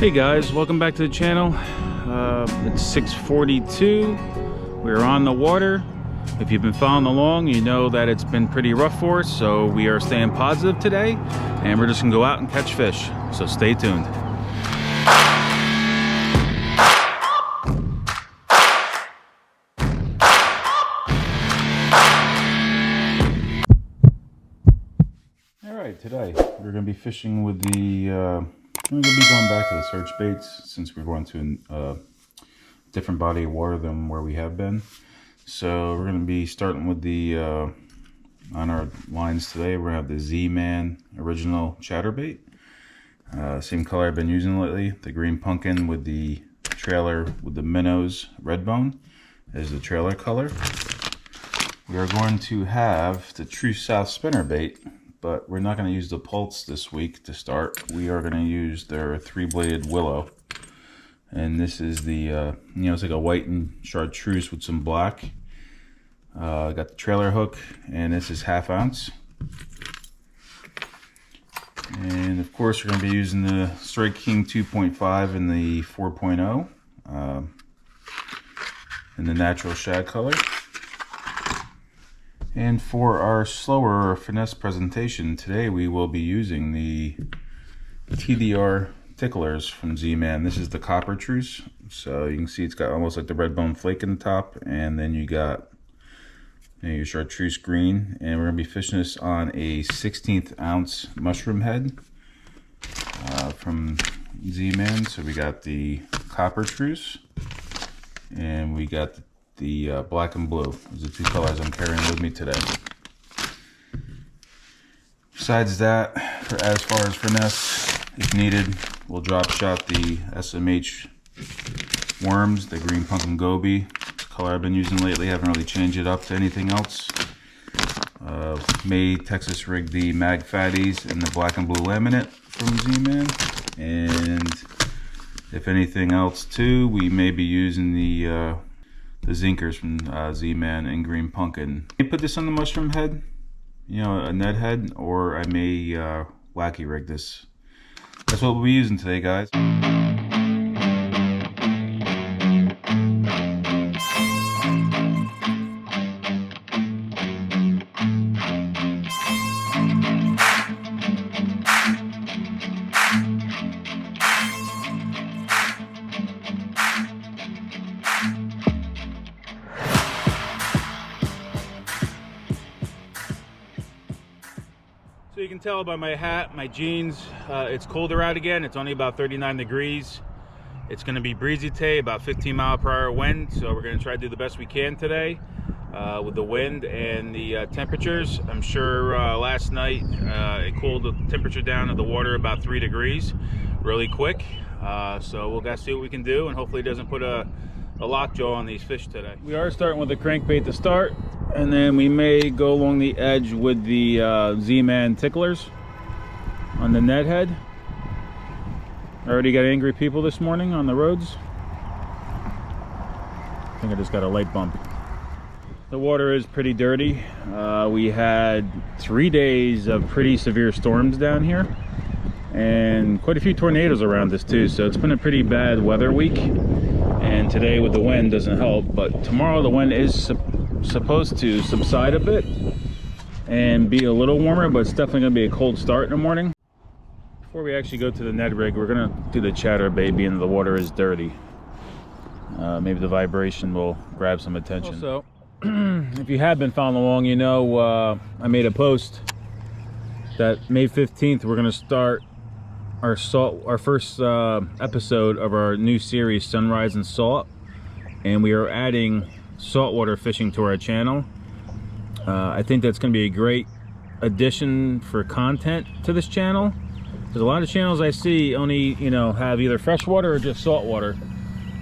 Hey guys, welcome back to the channel. It's 6:42. We're on the water. If you've been following along, you know that it's been pretty rough for us, so we are staying positive today, and we're just gonna go out and catch fish. So stay tuned. All right, today we're gonna be fishing with the we're going to be going back to the search baits since we're going to a different body of water than where we have been. So we're going to be starting with the, on our lines today, we're going to have the Z-Man original chatterbait. Same color I've been using lately, the green pumpkin with the trailer with the minnows red bone as the trailer color. We are going to have the True South spinnerbait, but we're not going to use the Pulse this week to start. We are going to use their three-bladed willow. And this is the, it's like a white and chartreuse with some black. Got the trailer hook, and this is 1/2 ounce. And of course, we're going to be using the Strike King 2.5 and the 4.0 in the natural shad color. And for our slower finesse presentation today, we will be using the TDR ticklers from Z-Man. This is the copper truce, so you can see it's got almost like the red bone flake in the top, and then you got your chartreuse green. And we're gonna be fishing this on a 1/16 ounce mushroom head from Z-Man. So we got the copper truce, and we got the black and blue. Those are the two colors I'm carrying with me today. Besides that, as far as finesse, if needed, we'll drop shot the SMH worms, the green pumpkin goby. Color I've been using lately, haven't really changed it up to anything else. May Texas rig the mag fatties and the black and blue laminate from Z-Man. And if anything else too, we may be using the zinkers from Z-Man and green pumpkin. I may put this on the mushroom head, a Ned head, or I may wacky rig this. That's what we'll be using today, guys. So you can tell by my hat, my jeans, it's colder out again. It's only about 39 degrees. It's going to be breezy today, about 15-mile-per-hour wind. So we're going to try to do the best we can today with the wind and the temperatures. I'm sure last night it cooled the temperature down of the water about 3 degrees really quick. So we'll got to see what we can do, and hopefully it doesn't put a lockjaw on these fish today. We are starting with the crankbait to start, and then we may go along the edge with the Z-Man ticklers on the Ned head. Already got angry people this morning on the roads. I think I just got a light bump. The water is pretty dirty. We had 3 days of pretty severe storms down here, and quite a few tornadoes around us too, so it's been a pretty bad weather week. And today with the wind doesn't help, but tomorrow the wind is supposed to subside a bit and be a little warmer, but it's definitely going to be a cold start in the morning. Before we actually go to the Ned rig, we're going to do the chatterbait, being the water is dirty. Maybe the vibration will grab some attention. Also, if you have been following along, you know I made a post that May 15th we're going to start our first episode of our new series, Sunrise and Salt, and we are adding saltwater fishing to our channel. I think that's going to be a great addition for content to this channel, because a lot of channels I see only have either freshwater or just saltwater.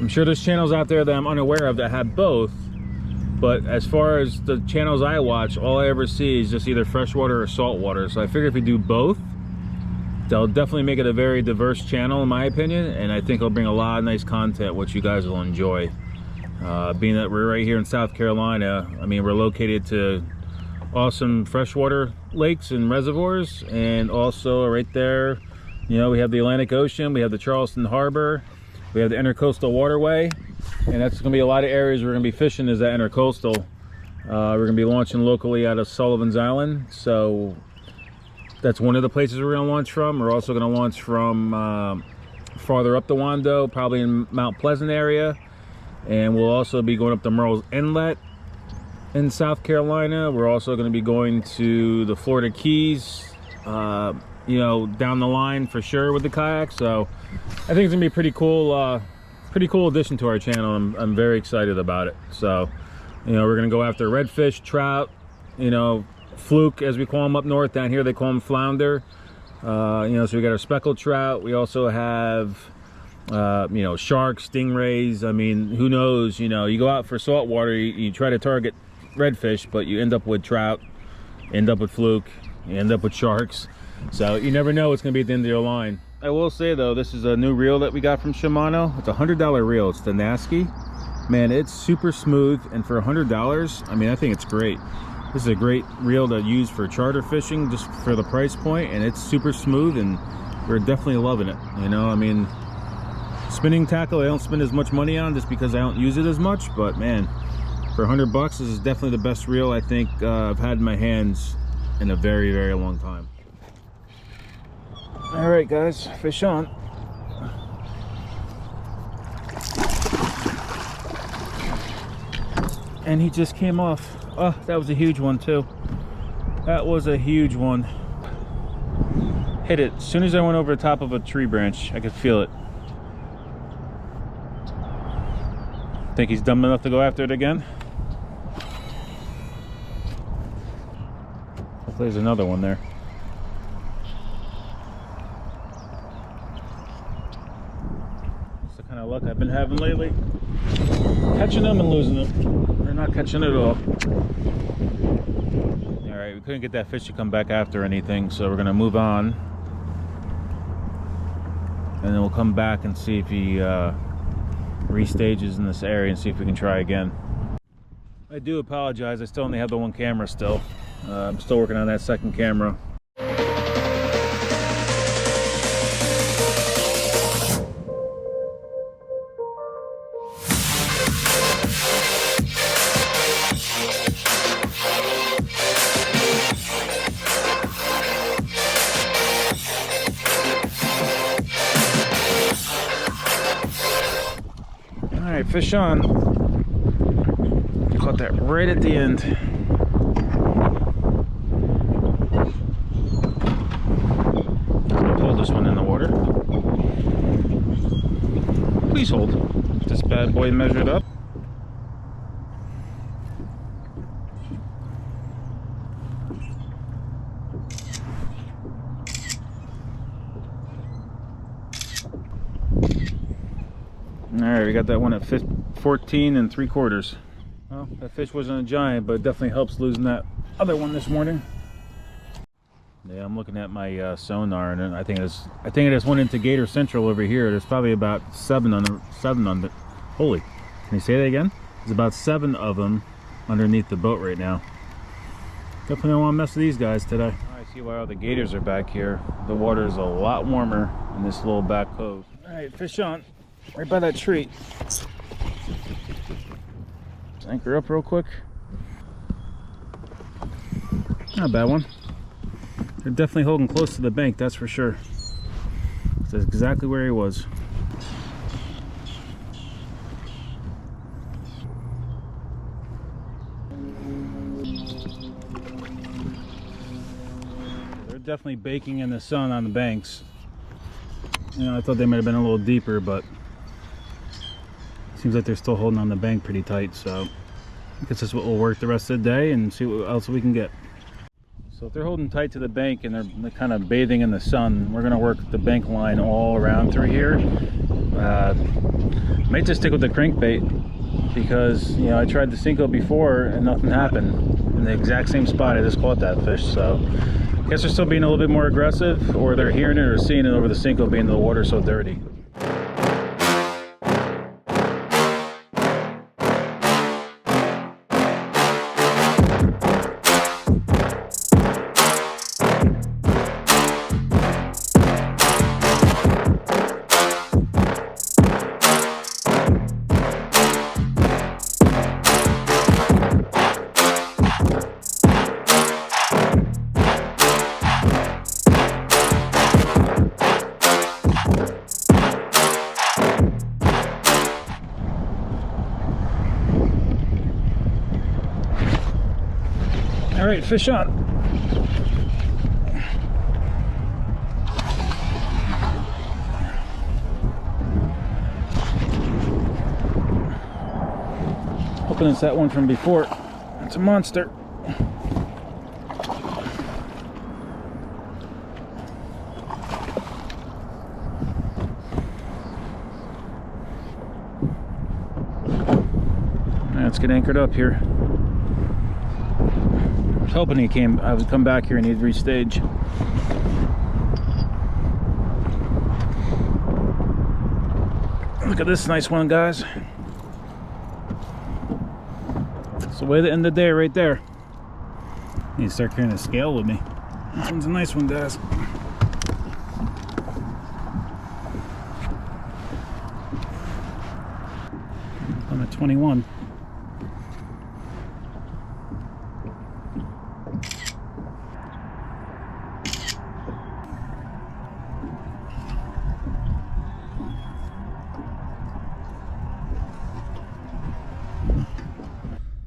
I'm sure there's channels out there that I'm unaware of that have both, but as far as the channels I watch, all I ever see is just either freshwater or saltwater. So I figure if we do both, they'll definitely make it a very diverse channel in my opinion, and I think it'll bring a lot of nice content which you guys will enjoy. Being that we're right here in South Carolina, I mean, we're located to awesome freshwater lakes and reservoirs, and also right there You know, we have the Atlantic Ocean, we have the Charleston Harbor, we have the Intercoastal Waterway, and that's going to be a lot of areas we're going to be fishing is that Intercoastal. We're going to be launching locally out of Sullivan's Island, so that's one of the places we're going to launch from. We're also going to launch from farther up the Wando, probably in Mount Pleasant area, and we'll also be going up to Murrells Inlet in South Carolina. We're also going to be going to the Florida Keys, you know, down the line for sure with the kayak. So I think it's gonna be a pretty cool addition to our channel. I'm very excited about it. So, you know, we're gonna go after redfish, trout, you know, fluke as we call them up north. Down here they call them flounder. You know, so we got our speckled trout. We also have you know, sharks, stingrays. I mean, who knows? You know, you go out for saltwater, you try to target redfish, but you end up with trout, end up with fluke, you end up with sharks. So you never know what's going to be at the end of your line. I will say though, this is a new reel that we got from Shimano. It's a $100 reel. It's the Nasky. Man, it's super smooth, and for $100, I mean, I think it's great. This is a great reel to use for charter fishing, just for the price point, and it's super smooth, and we're definitely loving it. You know, I mean, spinning tackle I don't spend as much money on just because I don't use it as much, but man, for $100 this is definitely the best reel I think I've had in my hands in a very, very long time. All right, guys, fish on. And he just came off. Oh, that was a huge one too. That was a huge one. Hit it as soon as I went over the top of a tree branch. I could feel it. Think he's dumb enough to go after it again? Hopefully there's another one there. Kind of luck I've been having lately, catching them and losing them, or not catching it at all. All right, we couldn't get that fish to come back after anything, so we're gonna move on, and then we'll come back and see if he restages in this area and see if we can try again. I do apologize, I still only have the one camera still. I'm still working on that second camera. Alright, fish on. Caught that right at the end. I'm gonna pull this one in the water. Please hold. Get this bad boy measured up. Alright, we got that one at 14 3/4. Well, that fish wasn't a giant, but it definitely helps losing that other one this morning. Yeah, I'm looking at my sonar, and I think it just went into Gator Central over here. There's probably about seven on the. Holy, can you say that again? There's about 7 of them underneath the boat right now. Definitely don't want to mess with these guys today. I see why all the gators are back here. The water is a lot warmer in this little back cove. All right, fish on. Right by that tree. Anchor up real quick. Not a bad one. They're definitely holding close to the bank, that's for sure. That's exactly where he was. They're definitely baking in the sun on the banks. You know, I thought they might have been a little deeper, but seems like they're still holding on the bank pretty tight, so I guess that's what will work the rest of the day and see what else we can get. So if they're holding tight to the bank and they're kind of bathing in the sun, we're going to work the bank line all around through here. Might just stick with the crankbait because, you know, I tried the Cinco before and nothing happened in the exact same spot I just caught that fish. So I guess they're still being a little bit more aggressive, or they're hearing it or seeing it over the Cinco being the water so dirty. right, fish on. Hoping it's that one from before. It's a monster. Let's get anchored up here. I was hoping I would come back here and he'd restage. Look at this nice one, guys. It's the way to end the day right there. Need to start carrying a scale with me. This one's a nice one, guys. I'm at 21.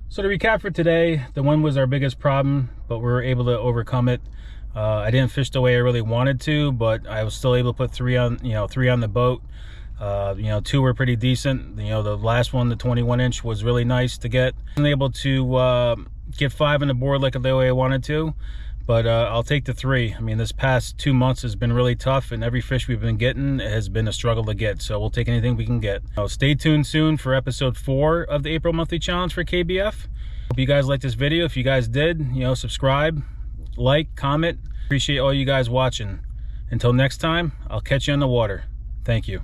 So to recap for today, the wind was our biggest problem, but we were able to overcome it. I didn't fish the way I really wanted to, but I was still able to put three on the boat. 2 were pretty decent. The last one, the 21-inch, was really nice to get. I wasn't able to get 5 on the board like the way I wanted to, but I'll take the 3. I mean, this past 2 months has been really tough, and every fish we've been getting has been a struggle to get, so we'll take anything we can get. Stay tuned soon for episode 4 of the April monthly challenge for KBF. Hope you guys liked this video. If you guys did, subscribe, like, comment. Appreciate all you guys watching. Until next time, I'll catch you on the water. Thank you.